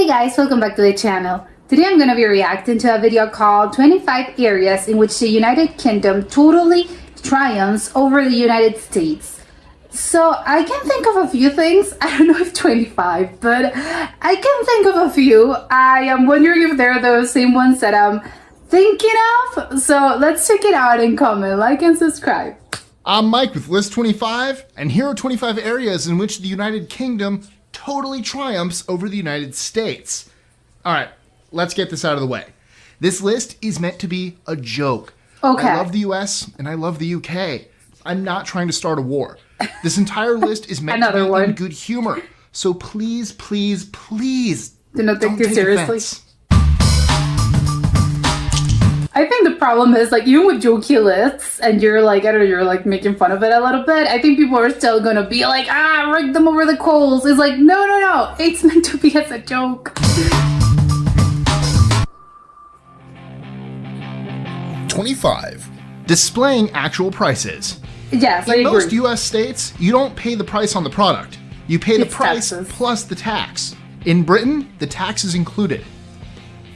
guys, welcome back to the channel. Today I'm going to be reacting to a video called 25 Areas in which the United Kingdom totally triumphs over the United States. So I can think of a few things. I don't know if 25, but I can think of a few. I am wondering if they're those same ones that I'm thinking of. So let's check it out and comment, like and subscribe. I'm Mike with List 25, and here are 25 areas in which the United Kingdom totally triumphs over the United States. All right, let's get this out of the way. This list is meant to be a joke. Okay. I love the US and I love the UK. I'm not trying to start a war. This entire list is meant to be in good humor. So please, please, please do not take this seriously. Offense. I think the problem is, like, even with jokey lists, and you're like, I don't know, you're like making fun of it a little bit, I think people are still gonna be like, rake them over the coals. It's like, no, it's meant to be as a joke. 25. Displaying actual prices. Yes, I agree. agree. In most US states, you don't pay the price on the product. You pay the price taxes plus the tax. In Britain, the tax is included.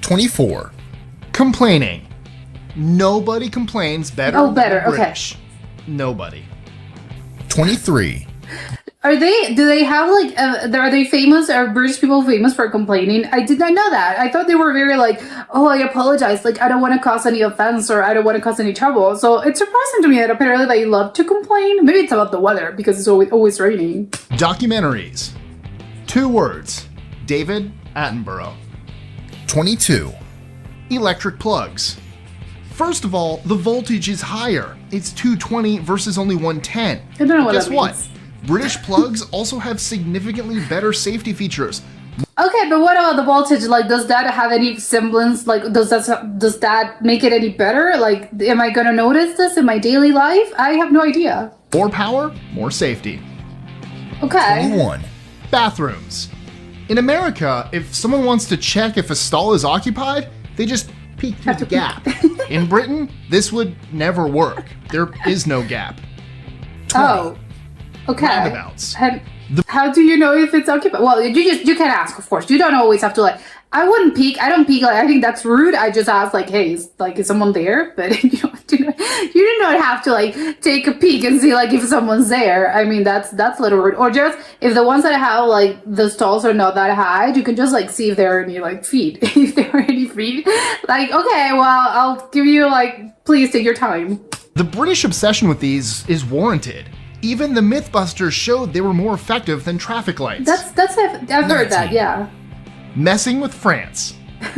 24. Complaining. Nobody complains better than the British. Okay. Nobody. 23. Do they have like, are they famous? Are British people famous for complaining? I did not know that. I thought they were very like, oh, I apologize. Like, I don't want to cause any offense or I don't want to cause any trouble. So it's surprising to me that apparently they love to complain. Maybe it's about the weather because it's always raining. Documentaries. 2 words. David Attenborough. 22. Electric plugs. First of all, the voltage is higher. It's 220 versus only 110. I don't know what Guess that means. what? British plugs also have significantly better safety features. Okay, but what about the voltage? Like, does that have any semblance? Like, does that make it any better? Like, am I gonna notice this in my daily life? I have no idea. More power, more safety. Okay. 21. Bathrooms. In America, if someone wants to check if a stall is occupied, they just peek through the gap. In Britain, this would never work. There is no gap. 20. Oh, okay. Roundabouts. How do you know if it's occupied? Well, you can ask, of course. You don't always have to like. I wouldn't peek. I don't peek. Like, I think that's rude. I just ask like, hey, is someone there? But you do not have to like take a peek and see like if someone's there. I mean, that's a little rude. Or just if the ones that have like the stalls are not that high, you can just like see if there are any like feet. If there are any feet, like, okay, well, I'll give you like, please take your time. The British obsession with these is warranted. Even the Mythbusters showed they were more effective than traffic lights. I've heard that, yeah. Messing with France.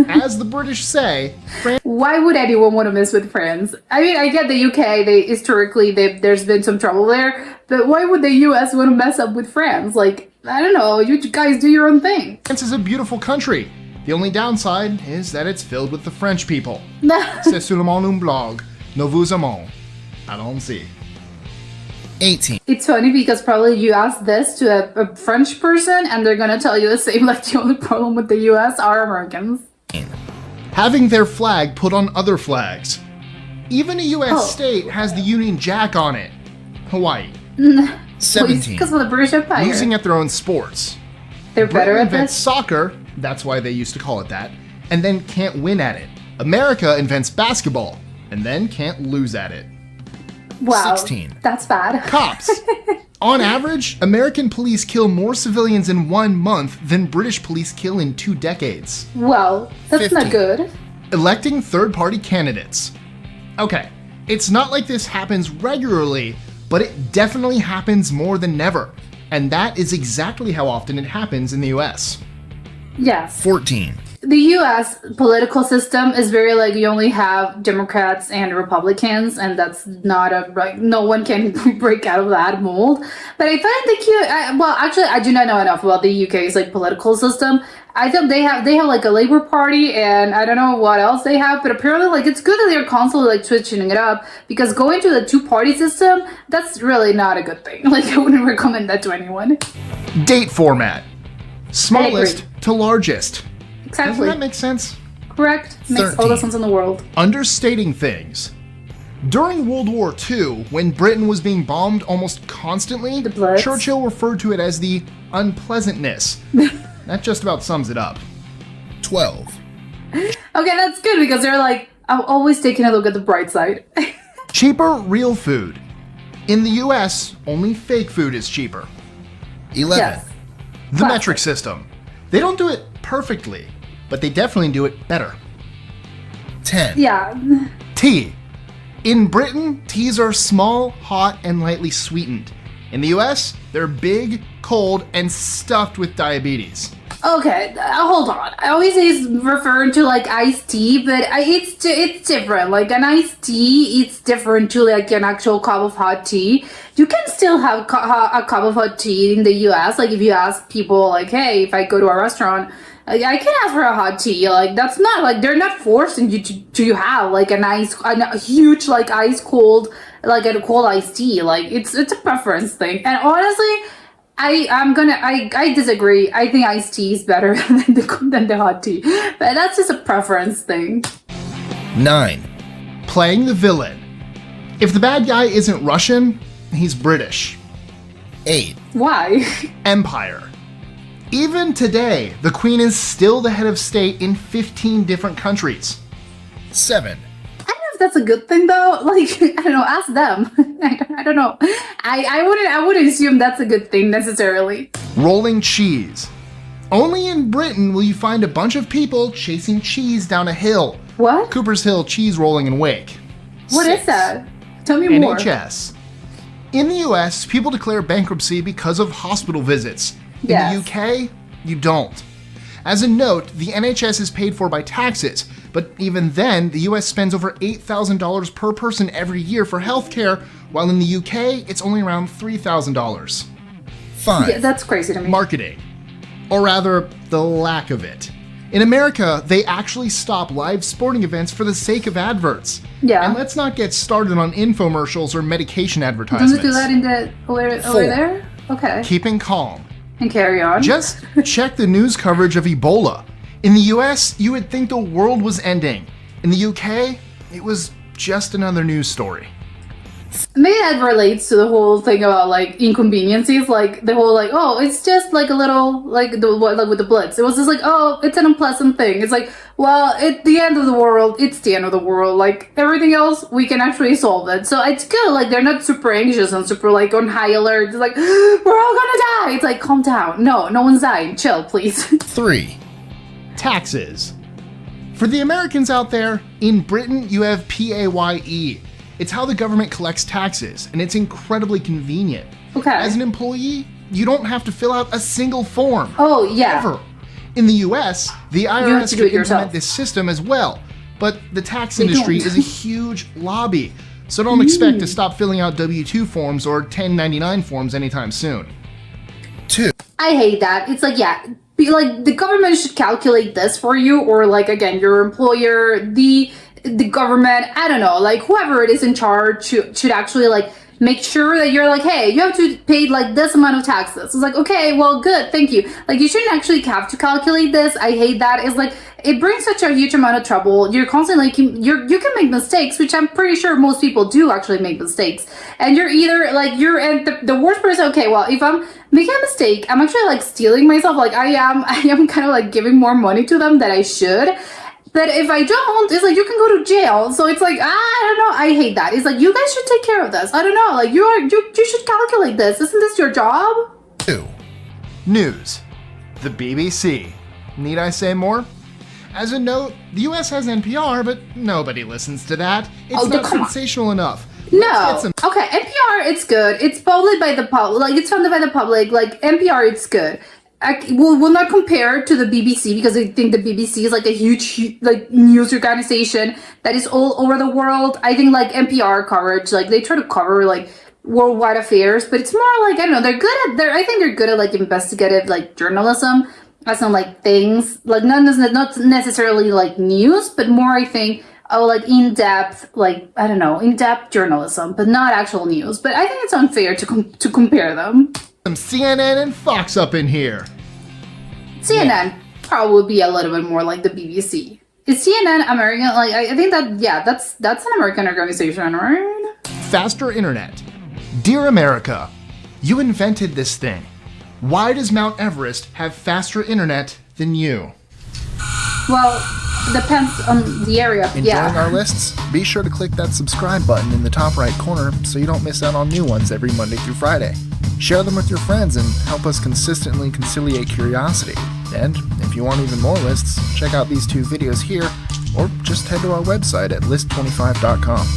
As the British say, why would anyone want to mess with France? I mean, I get the UK, historically there's been some trouble there, but why would the US want to mess up with France? Like, I don't know, you guys do your own thing. France is a beautiful country. The only downside is that it's filled with the French people. C'est seulement un blog. Nous vous aimons. Allons-y. 18. It's funny because probably you ask this to a French person and they're gonna tell you the same, like the only problem with the US are Americans. Having their flag put on other flags. Even a US state has the Union Jack on it. Hawaii. 17. Because of the British Empire. Losing at their own sports. They're better at invents this? soccer, that's why they used to call it that, and then can't win at it. America invents basketball, and then can't lose at it. Wow, 16. That's bad. Cops. On average, American police kill more civilians in 1 month than British police kill in 2 decades. Well, that's 15. not good. Electing third-party candidates. Okay, it's not like this happens regularly, but it definitely happens more than never. And that is exactly how often it happens in the US. Yes. 14. The US political system is very like, you only have Democrats and Republicans, and that's not no one can break out of that mold. But I find well, actually, I do not know enough about the UK's like political system. I think they have like a Labour Party, and I don't know what else they have, but apparently like it's good that they're constantly like switching it up, because going to the 2-party system, that's really not a good thing. Like, I wouldn't recommend that to anyone. Date format. Smallest to largest. Exactly. Doesn't that make sense? Correct. Makes all the sense in the world. Understating things. During World War II, when Britain was being bombed almost constantly, Churchill referred to it as the unpleasantness. That just about sums it up. 12. Okay, that's good because they're like, I'm always taking a look at the bright side. Cheaper real food. In the US, only fake food is cheaper. 11. Yes. The Classic. metric system. They don't do it perfectly, but they definitely do it better. 10. Yeah. Tea. In Britain, teas are small, hot, and lightly sweetened. In the US, they're big, cold, and stuffed with diabetes. Okay, hold on. I always is referring to like iced tea, but it's different. Like an iced tea, it's different to like an actual cup of hot tea. You can still have a cup of hot tea in the U.S. Like if you ask people, like, hey, if I go to a restaurant, like, I can ask for a hot tea. Like that's not like they're not forcing you to have like a huge like ice cold like a cold iced tea. Like it's a preference thing. And honestly, I disagree. I think iced tea is better than the hot tea, but that's just a preference thing. 9. Playing the villain. If the bad guy isn't Russian, he's British. 8. Why? Empire. Even today, the Queen is still the head of state in 15 different countries. 7. I don't know if that's a good thing though. Like I don't know. Ask them. I don't know. I wouldn't assume that's a good thing necessarily. Rolling cheese. Only in Britain will you find a bunch of people chasing cheese down a hill. What? Cooper's Hill cheese rolling and wake. What is 6. that? Tell me more. NHS. In the US, people declare bankruptcy because of hospital visits. In Yes. the UK, you don't. As a note, the NHS is paid for by taxes, but even then, the US spends over $8,000 per person every year for healthcare, while in the UK, it's only around $3,000. 5. Yeah, that's crazy to me. Marketing. Or rather, the lack of it. In America, they actually stop live sporting events for the sake of adverts. Yeah. And let's not get started on infomercials or medication Don't advertisements. we do that in the over 4. there? Okay. Keeping calm. And carry on. Just check the news coverage of Ebola. In the US, you would think the world was ending. In the UK, it was just another news story. Maybe that relates to the whole thing about like inconveniences, like the whole like, oh, it's just like a little like like with the Blitz. It was just like, oh, it's an unpleasant thing. It's like, well, at the end of the world, it's the end of the world. Like everything else, we can actually solve it. So it's good. Like they're not super anxious and super like on high alert. It's like we're all gonna die. It's like calm down. No one's dying. Chill, please. 3. Taxes. For the Americans out there, in Britain you have PAYE. It's how the government collects taxes, and it's incredibly convenient. Okay. As an employee, you don't have to fill out a single form. Oh yeah. Ever. In the US, the have IRS to can do it yourself. implement this system as well, but the tax They industry don't. is a huge lobby, so don't expect to stop filling out W-2 forms or 1099 forms anytime soon. 2. I hate that. It's like, yeah, like the government should calculate this for you, or like again, your employer, the government, I don't know, like whoever it is in charge should actually like make sure that you're like, hey, you have to pay like this amount of taxes. It's like, okay, well, good, thank you. Like you shouldn't actually have to calculate this. I hate that. It's like it brings such a huge amount of trouble. You're constantly like you can make mistakes, which I'm pretty sure most people do actually make mistakes. And you're either like you're and the worst person. Okay, well, if I'm making a mistake, I'm actually like stealing myself. Like I am kind of like giving more money to them than I should. But if I don't, it's like you can go to jail. So it's like, I don't know. I hate that. It's like you guys should take care of this. I don't know. Like you should calculate this. Isn't this your job? 2. News. The BBC. Need I say more? As a note, the US has NPR, but nobody listens to that. It's Oh, not come on. sensational enough. No. Let's get some Okay, NPR, it's good. It's published by the public. Like it's funded by the public. Like NPR, it's good. We'll not compare it to the BBC because I think the BBC is like a huge like news organization that is all over the world. I think like NPR coverage, like they try to cover like worldwide affairs, but it's more like, I don't know, I think they're good at like investigative like journalism, as in like things like not necessarily like news, but more I think like in-depth, like I don't know, in-depth journalism, but not actual news. But I think it's unfair to compare them. CNN and Fox up in here. CNN probably would be a little bit more like the BBC. Is CNN American? Like I think that that's an American organization, right? Faster internet. Dear America, you invented this thing. Why does Mount Everest have faster internet than you? Well, depends on the area. Enjoying Yeah. our lists? Be sure to click that subscribe button in the top right corner so you don't miss out on new ones every Monday through Friday. Share them with your friends and help us consistently conciliate curiosity. And if you want even more lists, check out these 2 videos here or just head to our website at list25.com.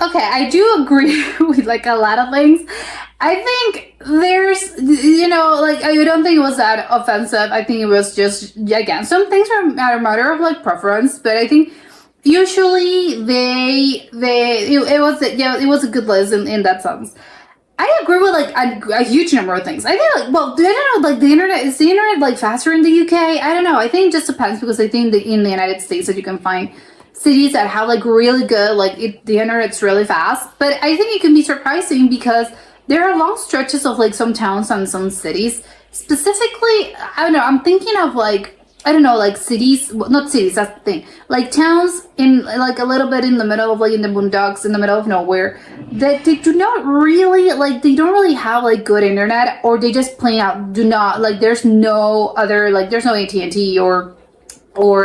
Okay, I do agree with like a lot of things. I think there's, like I don't think it was that offensive. I think it was just, again, some things are a matter of like preference, but I think usually it was a good list in that sense. I agree with like a huge number of things. I think like, well, I don't know, like is the internet like faster in the UK? I don't know. I think it just depends because I think that in the United States that you can find cities that have like really good, like the internet's really fast. But I think it can be surprising because there are long stretches of like some towns and some cities. Specifically, I don't know, I'm thinking of like, I don't know, like cities, well, not cities, that's the thing. Like towns in like a little bit in the middle of like in the boondocks, in the middle of nowhere, that they do not really, like they don't really have like good internet, or they just plain out do not, like there's no other, like there's no AT&T or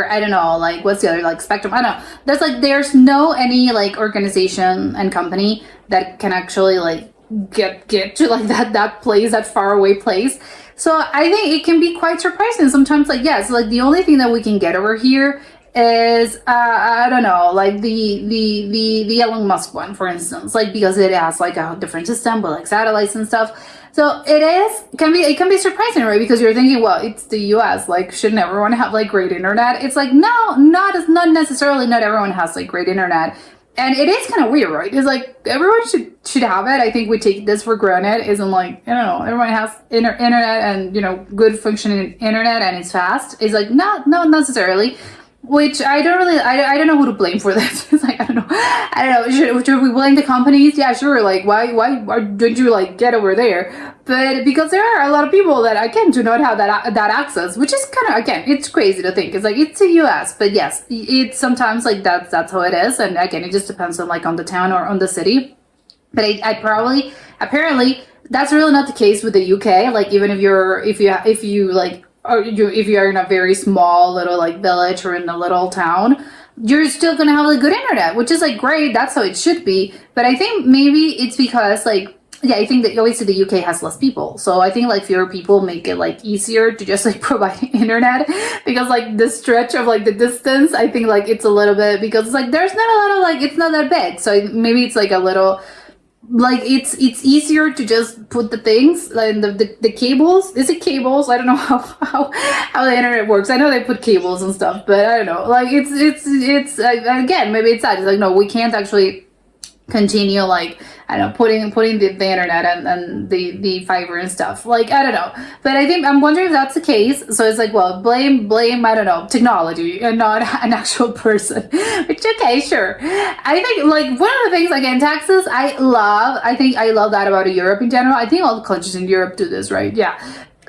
I don't know, like what's the other, like Spectrum, I don't know. There's no any like organization and company that can actually like get to like that place, that far away place. So I think it can be quite surprising sometimes. Like, yes, like the only thing that we can get over here is I don't know, like the Elon Musk one, for instance, like because it has like a different system with like satellites and stuff. So it can be surprising, right? Because you're thinking, well, it's the US, like shouldn't everyone have like great internet? It's like no, not necessarily. Not everyone has like great internet. And it is kind of weird, right? It's like everyone should have it. I think we take this for granted. Isn't like, I don't know, everyone has internet and good functioning internet and it's fast. It's like not necessarily. Which I don't know who to blame for this. It's like I don't know. Should we blame the companies? Yeah, sure. Like why don't you like get over there? But because there are a lot of people that again do not have that access, which is kind of, again, it's crazy to think. It's like it's the US, but yes, it's sometimes like that's how it is. And again, it just depends on like on the town or on the city. But apparently that's really not the case with the UK. Like even if you like, or if you are in a very small little like village or in a little town, you're still gonna have like good internet, which is like great. That's how it should be. But I think maybe it's because like, yeah, I think that obviously the UK has less people, so I think like fewer people make it like easier to just like provide internet, because like the stretch of like the distance, I think like it's a little bit, because it's like there's not a lot of like, it's not that big, so maybe it's like a little. Like it's easier to just put the things like the cables. Is it cables? I don't know how the internet works. I know they put cables and stuff, but I don't know. Like it's again, maybe it's that. It's like no, we can't actually continue like, I don't know, putting the internet and the fiber and stuff. Like I don't know, but I think I'm wondering if that's the case. So it's like, well, blame I don't know, technology and not an actual person. Which okay, sure. I think like one of the things like in taxes, I love that about Europe in general. I think all the countries in Europe do this, right? Yeah.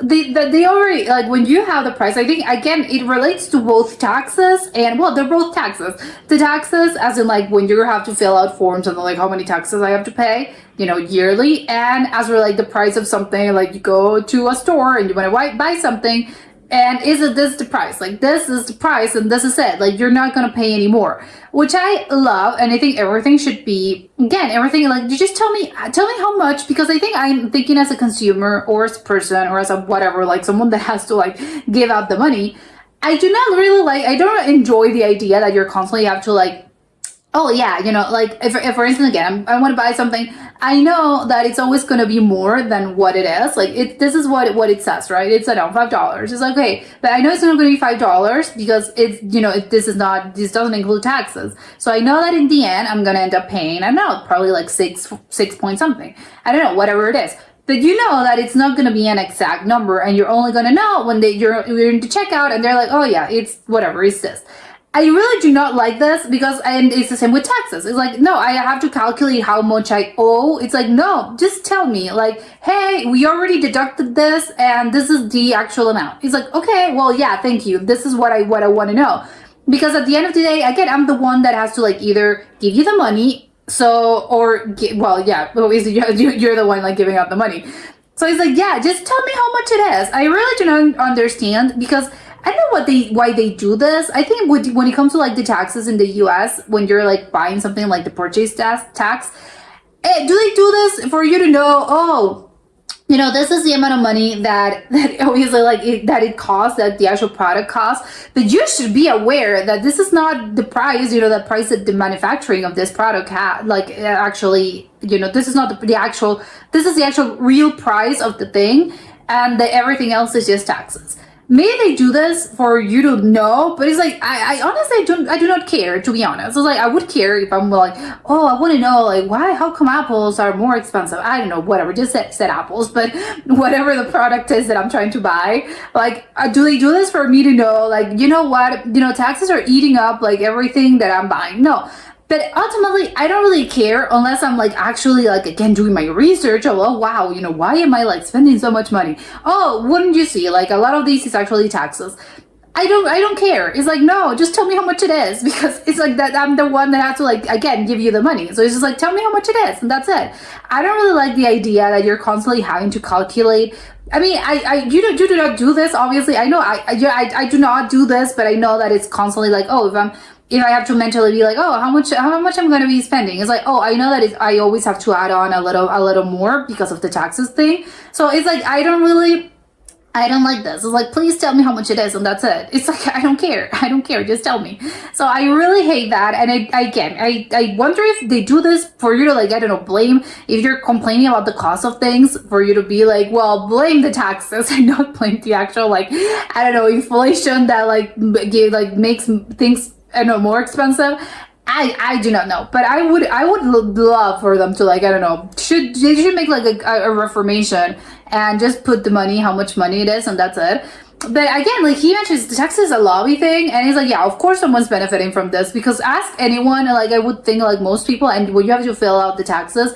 They already, like when you have the price, I think again it relates to both taxes and, well, they're both taxes. The taxes as in like when you have to fill out forms and like how many taxes I have to pay, yearly, and as for like the price of something, like you go to a store and you want to buy something, and isn't this the price? Like this is the price and this is it. Like you're not gonna pay any more, which I love, and I think everything should be, again, everything like you just tell me how much, because I think I'm thinking as a consumer or as a person or as a whatever, like someone that has to like give out the money. I don't enjoy the idea that you're constantly have to like, oh yeah, like if for instance, again, I want to buy something, I know that it's always going to be more than what it is. Like this is what it says, right? It's $5. It's like, okay, but I know it's not going to be $5 because it's, this doesn't include taxes. So I know that in the end, I'm going to end up paying, I don't know, probably like six point something. I don't know, whatever it is. But you know that it's not going to be an exact number, and you're only going to know when you're in the checkout and they're like, oh yeah, it's whatever, it's this. I really do not like this because, and it's the same with taxes. It's like, no, I have to calculate how much I owe. It's like, no, just tell me like, hey, we already deducted this and this is the actual amount. It's like, okay, well, yeah, thank you. This is what I want to know. because at the end of the day, again, I'm the one that has to like either give you the money, you're the one like giving out the money. So he's like, yeah, just tell me how much it is. I really do not understand, because I don't know why they do this. I think when it comes to like the taxes in the US, when you're like buying something like the purchase tax, do they do this for you to know, oh, this is the amount of money that obviously that it costs, that the actual product costs, but you should be aware that this is not the price, the price that the manufacturing of this product actually, this is not the actual, this is the actual real price of the thing, and that everything else is just taxes. Maybe they do this for you to know, but it's like, I honestly I do not care, to be honest. So like, I would care if I'm like, oh, I want to know like how come apples are more expensive? I don't know, whatever, just said apples, but whatever the product is that I'm trying to buy, like, do they do this for me to know, like, you know what, taxes are eating up like everything that I'm buying? No. But ultimately, I don't really care unless I'm like actually like, again, doing my research. Oh, wow, why am I like spending so much money? Oh, wouldn't you see, like a lot of these is actually taxes. I don't care. It's like, no, just tell me how much it is, because it's like that I'm the one that has to like, again, give you the money. So it's just like, tell me how much it is, and that's it. I don't really like the idea that you're constantly having to calculate. I mean, you do not do this, obviously. I know I do not do this, but I know that it's constantly like, oh, if I have to mentally be like, oh, how much I'm going to be spending? It's like, oh, I know that I always have to add on a little more because of the taxes thing. So it's like, I don't like this. It's like, please tell me how much it is, and that's it. It's like, I don't care. Just tell me. So I really hate that. And I wonder if they do this for you to like, I don't know, blame, if you're complaining about the cost of things, for you to be like, well, blame the taxes and not blame the actual, like, I don't know, inflation that like makes things, I don't know, more expensive. I do not know, but I would love for them to like, I don't know, they should make like a reformation and just put the money, how much money it is, and that's it. But again, like he mentions, the tax is a lobby thing, and he's like, yeah, of course someone's benefiting from this, because ask anyone, like I would think like most people, and when you have to fill out the taxes,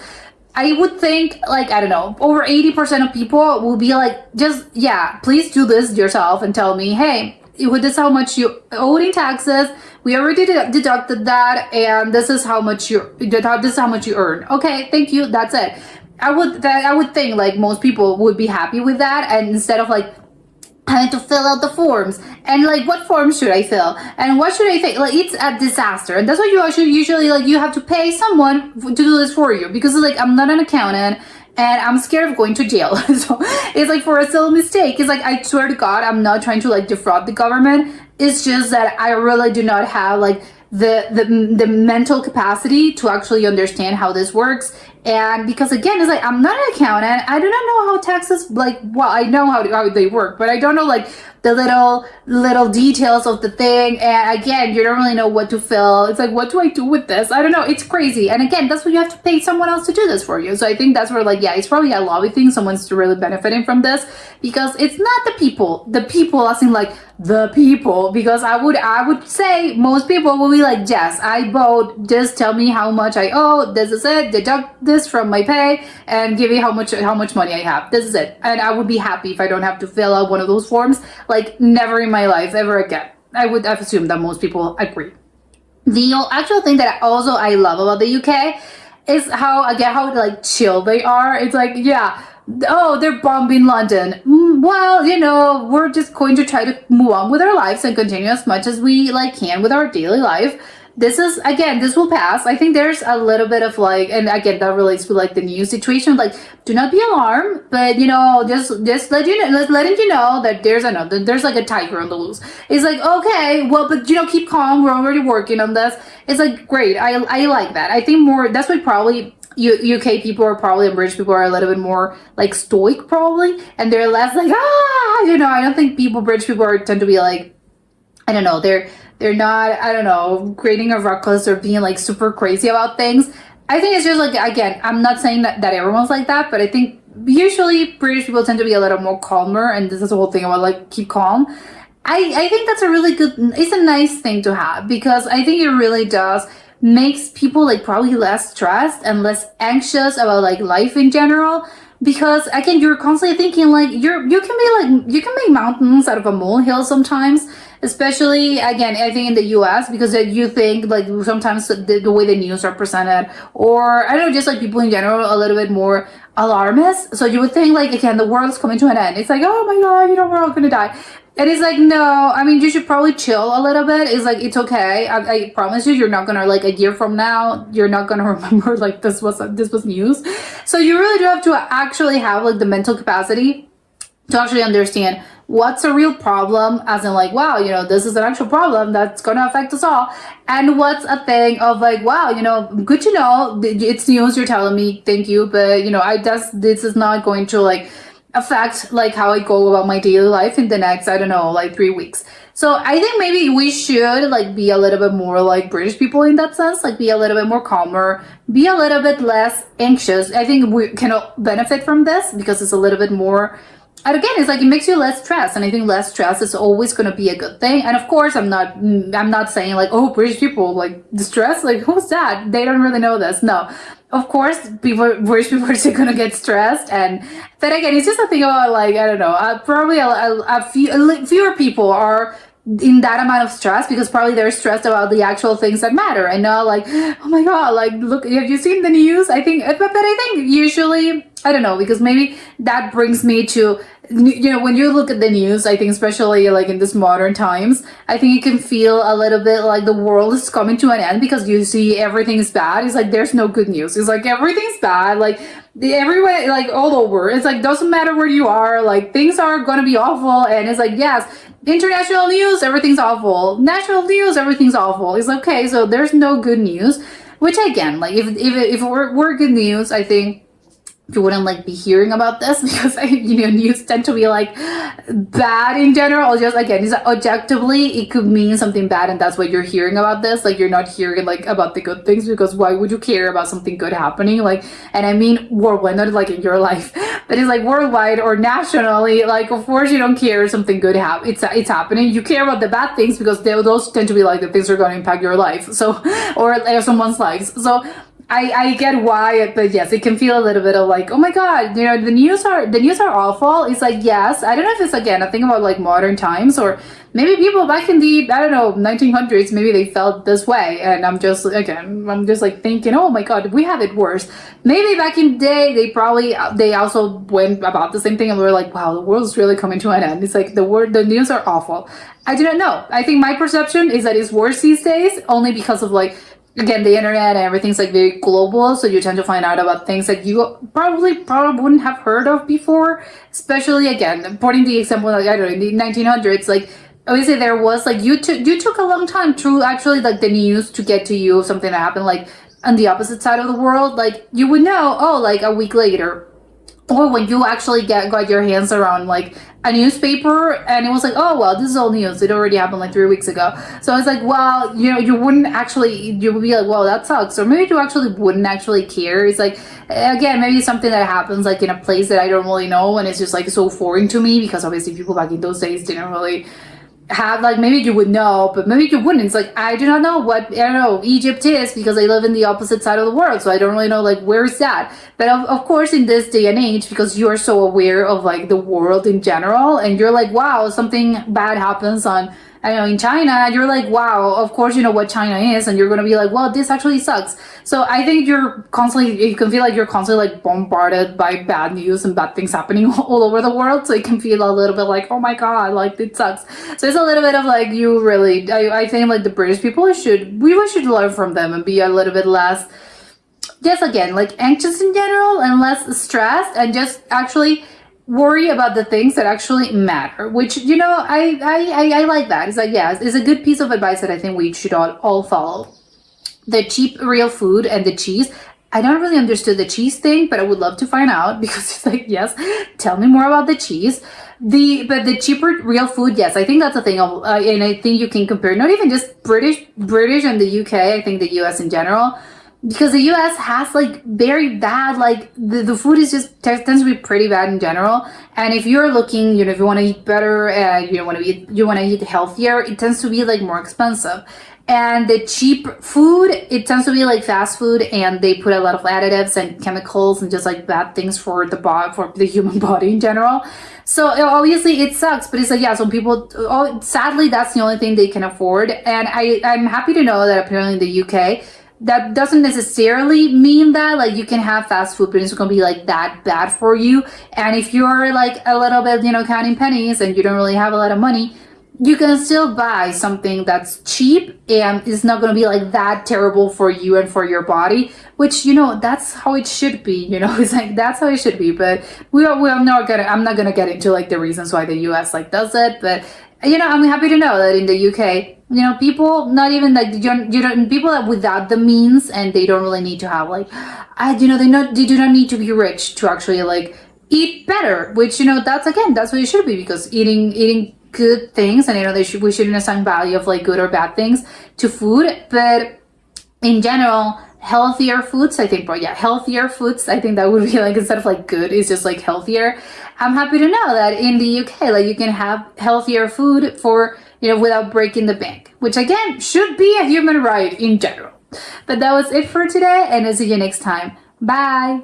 I would think like, I don't know, over 80% of people will be like, just, yeah, please do this yourself and tell me, hey, this is how much you owe in taxes. We already deducted that, and this is how much you earn. Okay, thank you. That's it. I would think like most people would be happy with that, and instead of like having to fill out the forms, and like what forms should I fill, and what should I think, like it's a disaster. And that's why you usually like, you have to pay someone to do this for you, because it's like, I'm not an accountant and I'm scared of going to jail. So it's like, for a silly mistake, it's like, I swear to God, I'm not trying to like defraud the government. It's just that I really do not have like the mental capacity to actually understand how this works. And because again, it's like, I'm not an accountant, I do not know how taxes, like, well, I know how they work, but I don't know like the little details of the thing. And again, you don't really know what to fill. It's like, what do I do with this? I don't know. It's crazy. And again, that's why you have to pay someone else to do this for you. So I think that's where like, yeah, it's probably a lobby thing. Someone's really benefiting from this, because it's not the people as in like the people, because I would say most people will be like, yes, I vote, just tell me how much I owe, this is it, deduct this from my pay and give me how much money I have, this is it. And I would be happy if I don't have to fill out one of those forms, like never in my life ever again. I've assumed that most people agree. The actual thing that I love about the UK is how like chill they are. It's like, yeah, oh, they're bombing London. Well, we're just going to try to move on with our lives and continue as much as we like can with our daily life. This will pass. I think there's a little bit of like, and again, that relates to like the new situation. Like, do not be alarmed, but just letting you know that there's like a tiger on the loose. It's like, okay, well, but keep calm. We're already working on this. It's like, great. I like that. I think that's why probably UK people are probably, and British people are a little bit more like stoic probably, and they're less like, I don't think British people tend to be like, I don't know, they're not, I don't know, creating a ruckus or being like super crazy about things. I think it's just like, again, I'm not saying that everyone's like that, but I think usually British people tend to be a little more calmer, and this is the whole thing about like keep calm. I think that's it's a nice thing to have, because I think it really does makes people like probably less stressed and less anxious about like life in general, because again, you're constantly thinking like you can make mountains out of a molehill sometimes, especially again I think in the US, because you think like sometimes the way the news are presented, or I don't know, just like people in general a little bit more alarmist. So you would think like again the world's coming to an end. It's like, oh my god, we're all gonna die. And it's like, no, I mean, you should probably chill a little bit. It's like, it's okay. I promise you're not gonna, like, a year from now, you're not gonna remember, like, this was news. So you really do have to actually have, like, the mental capacity to actually understand what's a real problem, as in, like, wow, this is an actual problem that's gonna affect us all. And what's a thing of, like, wow, good to know, it's news you're telling me, thank you, but, this is not going to, like, affect like how I go about my daily life in the next, I don't know, like 3 weeks. So I think maybe we should like be a little bit more like British people in that sense, like be a little bit more calmer, be a little bit less anxious. I think we can benefit from this because it's a little bit more, and again, it's like it makes you less stressed, and I think less stress is always going to be a good thing. And of course, I'm not saying like, oh, British people like stress, like who's that? They don't really know this. No, of course, British people are still gonna get stressed, but again, it's just a thing about like I don't know. Probably fewer people are in that amount of stress because probably they're stressed about the actual things that matter and not like, oh my god, like look, have you seen the news? I think, but I think usually I don't know, because maybe that brings me to, when you look at the news, I think especially like in this modern times, I think you can feel a little bit like the world is coming to an end because you see everything is bad. It's like there's no good news. It's like everything's bad, like everywhere, like all over. It's like doesn't matter where you are, like things are gonna be awful. And it's like, yes, international news, everything's awful. National news, everything's awful. It's okay, so there's no good news. Which again, like if it were good news, I think you wouldn't like be hearing about this because news tend to be like bad in general. Just again, it's like, objectively it could mean something bad, and that's why you're hearing about this. Like you're not hearing like about the good things, because why would you care about something good happening? Like, and I mean worldwide, not like in your life, but it's like worldwide or nationally. Like of course you don't care if something good it's happening. You care about the bad things because those tend to be like the things that are going to impact your life. So or someone's lives. So I get why, but yes, it can feel a little bit of like, oh my god, the news are awful. It's like, yes, I don't know if it's again a thing about like modern times, or maybe people back in the 1900s, maybe they felt this way, and I'm just like thinking, oh my god, we have it worse. Maybe back in the day they also went about the same thing and were like, wow, the world's really coming to an end. It's like the news are awful. I didn't know. I think my perception is that it's worse these days only because of like, again, the internet and everything's like very global, so you tend to find out about things that you probably wouldn't have heard of before. Especially again, putting the example like I don't know, in the 1900s, like obviously there was like you took a long time to actually like the news to get to you, something that happened like on the opposite side of the world. Like you would know, oh, like a week later, or when you actually got your hands around like a newspaper and it was like, oh well, this is old news, it already happened like 3 weeks ago. So it's like, well, you wouldn't actually, you would be like, well, that sucks, or maybe you actually wouldn't actually care. It's like, again, maybe something that happens like in a place that I don't really know, and it's just like so foreign to me, because obviously people back in those days didn't really have, like, maybe you would know, but maybe you wouldn't. It's like, I do not know what, I don't know, Egypt is, because I live in the opposite side of the world, so I don't really know, like, where is that? But of course, in this day and age, because you are so aware of, like, the world in general, and you're like, wow, something bad happens on, I don't know, in China, you're like, wow, of course you know what China is, and you're gonna be like, well, this actually sucks. So I think you can feel like you're constantly like bombarded by bad news and bad things happening all over the world, so it can feel a little bit like, oh my god, like it sucks. So it's a little bit of like, I think like the British people we should learn from them and be a little bit less, just again, like anxious in general and less stressed, and just actually worry about the things that actually matter, which, I like that. It's like, yeah, it's a good piece of advice that I think we should all follow. The cheap real food and the cheese. I don't really understand the cheese thing, but I would love to find out, because it's like, yes, tell me more about the cheese. But the cheaper real food, yes, I think that's a thing. And I think you can compare not even just British and the UK, I think the US in general. Because the US has like very bad, like the food is just tends to be pretty bad in general. And if you're looking, if you want to eat better and you want to eat healthier, it tends to be like more expensive. And the cheap food, it tends to be like fast food, and they put a lot of additives and chemicals and just like bad things for the body, for the human body in general. So obviously it sucks, but it's like, yeah, some people, sadly, that's the only thing they can afford. And I'm happy to know that apparently in the UK, that doesn't necessarily mean that like you can have fast food, but it's gonna be like that bad for you. And if you're like a little bit, counting pennies and you don't really have a lot of money, you can still buy something that's cheap and it's not going to be like that terrible for you and for your body, which, that's how it should be, it's like, that's how it should be. But I'm not going to get into like the reasons why the US like does it. But, I'm happy to know that in the UK, people not even like, people that without the means and they don't really need to have like, they do not need to be rich to actually like eat better, which, that's what it should be, because eating good things, and we shouldn't assign value of like good or bad things to food, but in general, healthier foods, I think that would be like, instead of like good, it's just like healthier. I'm happy to know that in the UK, like you can have healthier food for, without breaking the bank, which again should be a human right in general. But that was it for today, and I'll see you next time. Bye.